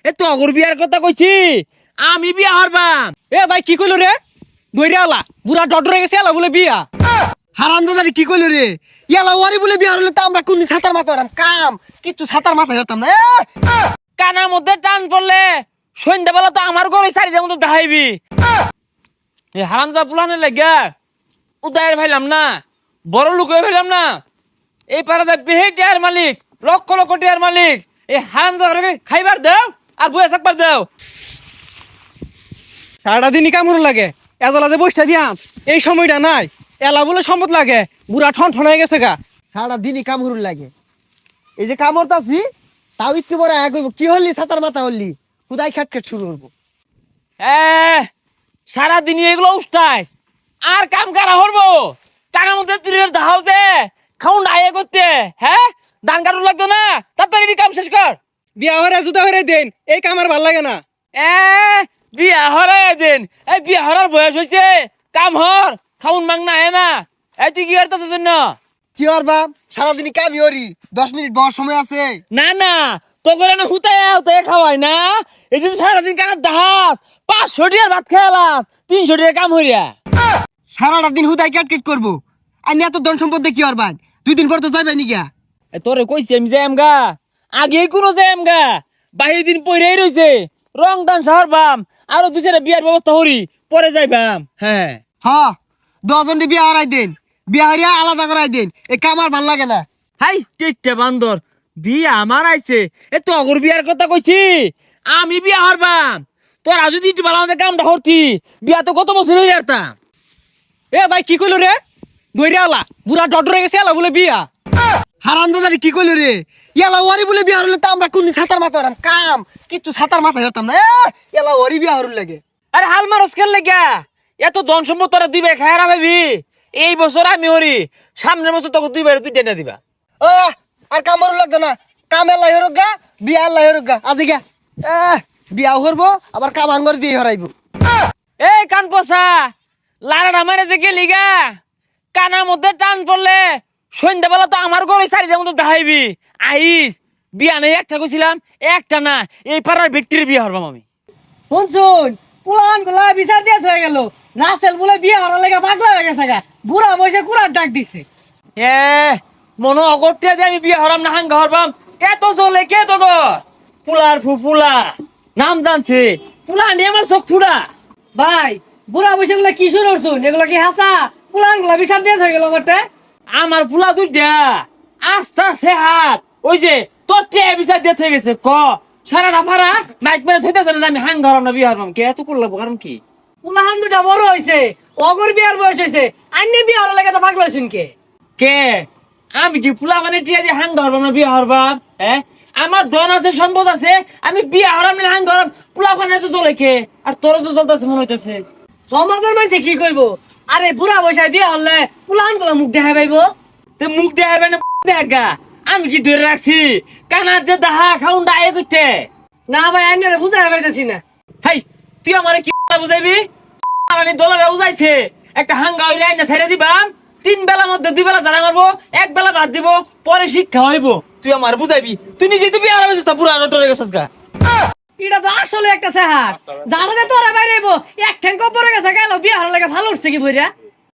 এ তগর বিয়ার কথা কইছি আমি বিয়া হারবাম। এ ভাই কি কইলো রে? দইরালা বুড়া ডডরে গেছে এলা বলে বিয়া। হারামজাদারি কি কইলো রে? ইয়ালা ওয়ারি বলে বিয়া হলে তো আমরা কোন ছাতার মাথা হরাম কাম কিচ্ছু ছাতার মাথা হতাম না। কানার মধ্যে টান পড়লে সন্ধ্যাবেলা তো আমার ঘরে সারিটার মতো দেখাইবি। এই হারামজা পুলানের লাগিয়া উদয়ের ভাইলাম না, বড় লোক হয়ে ভাইলাম না। এই পাড়াতে বেহে টিয়ার মালিক, লক্ষ লক্ষ টিয়ার মালিক। এই হারামজা খাইবার দেও আর বয়ে থাকবার দেও। সারাটা দিনই কামড় লাগে, এজলা যে বসটা দিয়াম এই সময়টা নাই। এলা বলে সম্পদ লাগে, বুড়া ঠন ঠন হয়ে গেছে গা। সারা দিনই কামড় লাগে। এই যে কামড়তাছি তাও একটু পরে আয়া কইব কি হলি ছাতার মাথা হলি খুদাই খাটখাট শুরু করবো। সারাদিন এগুলো উষ্টাইস আর কাম কারা হরবো? কানার মধ্যে তুই দাহাও যে খাউন আয়ে করতে, হ্যাঁ ধান কাটুন লাগতো না, তাড়াতাড়ি কাম শেষ কর। বিয়া হরে জুতা হরে দেন, এই কাম আর ভাল লাগে না। বিয়া হরাই দেন, এই বিয়া হরার বয়স হয়েছে, কাম হর খাউন মাং না হে না। এই তুই কি করতে জন্য? কি আর বাপ সারাদিনই কামি হরি 10 মিনিট বড় সময় আছে। না না তো করে না হুতায় খাওয়াই না। এই যে সারাদিন কানার দাহাস 500 টাকার ভাত খেয়ালাস 300 টাকা কাম হইয়া। সারাটা দিন হুদাই কাটকেট করবো আর এত ধন সম্পদ কি আর বান 2 দিন পর তো যাইবে নি গা। তোরে কইছি আমি যাইম গা, আগে কোনো যাইম গা, বাহির দিন পইরাই রইছে। রং দান শহর বাম আরো 2-4টা বিয়ার ব্যবস্থা হরি পরে যাইবাম। হ্যাঁ হ্যাঁ 10 জন বিয়া হারাই দেন, বিয়া হারিয়া আলাদা করাই দেন, এই কাম আর ভাল লাগে না। হাই টেটে বান্দর বিয়া আমার আইছে। এ তো অগর বিয়ার কথা কইছি আমি বিয়া হারবাম। তোরা যদি একটু ভালো আমাদের কামটা হরতি বিয়া তো কত বছর হয়ে যেতাম। এ ভাই কি কইলো রে? দইরালা বুড়া ডডরে গেছে এলা বলে বিয়া। হারামজাদারি কি কইলো রে? ইয়ালা ওয়ারি বলে বিয়া হলে তো আমরা কোন ছাতার মাথা হরাম কাম কিচ্ছু ছাতার মাথা হতাম না। ইয়ালা ওয়ারি বিয়া হরুন লাগে। আরে হাল মারস কেন লেগা? এত ধন সম্পদ তোরা 2 ভাই খায়রা ভাবি। এই বছর আমি হরি, সামনের বছর তোকে 2 ভাই তুই টেনে দিবা। আর কাম হরুন লাগতো না, কাম এলাই হরুক গা বিয়া এলাই হরুক গা আজি গা। বিয়া হরবো আবার কাম আন করে দিয়ে হরাইবো। এই কান পচা লারাটা মারে যে গেলি গা, কানার মধ্যে টান পড়লে সন্ধ্যাবেলা তো আমার ঘরে সারিটার মতো দেখাইবি। আইস বিয়া নেই একটা কইছিলাম, একটা না এই পাড়ার ব্যক্তির বিয়া হরবাম আমি। শুনছুন পুলান গুলা বিচার দিয়ে হয়ে গেল, রাসেল বলে বিয়া হওয়ার লেগে পাগলা হয়ে গেছে গা। বুড়া বসে কুড়ার ডাক দিছে। মনো অগরটিয়া দিয়ে আমি বিয়া হরাম না হাঙ্গা হরবাম। এত জলে কে তো পুলার ফুলা নাম জানছে, পুলা নিয়ে আমার চোখ ফুড়া। ভাই বুড়া বসে গুলা কি শুরু করছুন? এগুলো কি হাসা? পুলান গুলা বিচার দিয়ে হয়ে গেল ঘরটা। আমার ফুলা দুইটা আস্তা সে হাত ওই যে তোর বিচার দিয়ে হয়ে গেছে। ক সারাটা ভাড়া মাইক মেরে থইতেছে না আমি হাঙ্গা হরাম না বিয়া হরবাম। কে এত করলাম কারণ কি? পুলাহান দুটা বড় হয়েছে, অগর বিয়ার বয়স হয়েছে, আন্নে বিয়া হওয়ার লেগে তো পাগলা হয়েছুন কে? কে আমি কি পুলা মানে টিয়া দিয়ে হাঙ্গা হরবাম না বিয়া হরবাম? হ্যাঁ আমার ধন আছে সম্পদ আছে, আমি বিয়া হরাম না হাঙ্গা হরাম। পুলা মানে তো চলে কে? আর তোর তো চলতেছে মনে হইতেছে। সমাজের মানুষে কি কইব? আরে বুড়া বসায় বিয়া হলে পুলাহান গুলা মুখ দেখা পাইব। তে মুখ দেখাবে না দেখা? আমি কি ধরে রাখছি কানার যে দাহা খাউন ডায়ে করতে? না ভাই আন্নে বুঝাই পাইতেছি না। হাই তুই আমারে কি বুঝাইবি? আমি দলারে উজাইছে একটা হাঙ্গা হইলে আইনা ছেড়ে দিবাম। 3 বেলার মধ্যে 2 বেলা জানা মারবো, 1 বেলা ভাত দিব, পরে শিক্ষা হইব। তুই আমার বুঝাইবি? তুই নিজে তো বিয়া হইছিস তা পুরা ডরে গেছস গা। এটা তো আসলে একটা সাহার, জানাতে তোরা বাইরে এক ঠ্যাং কবরে গেছে গেল বিয়া হওয়ার লেগে ভালো উঠছে কি বইরা।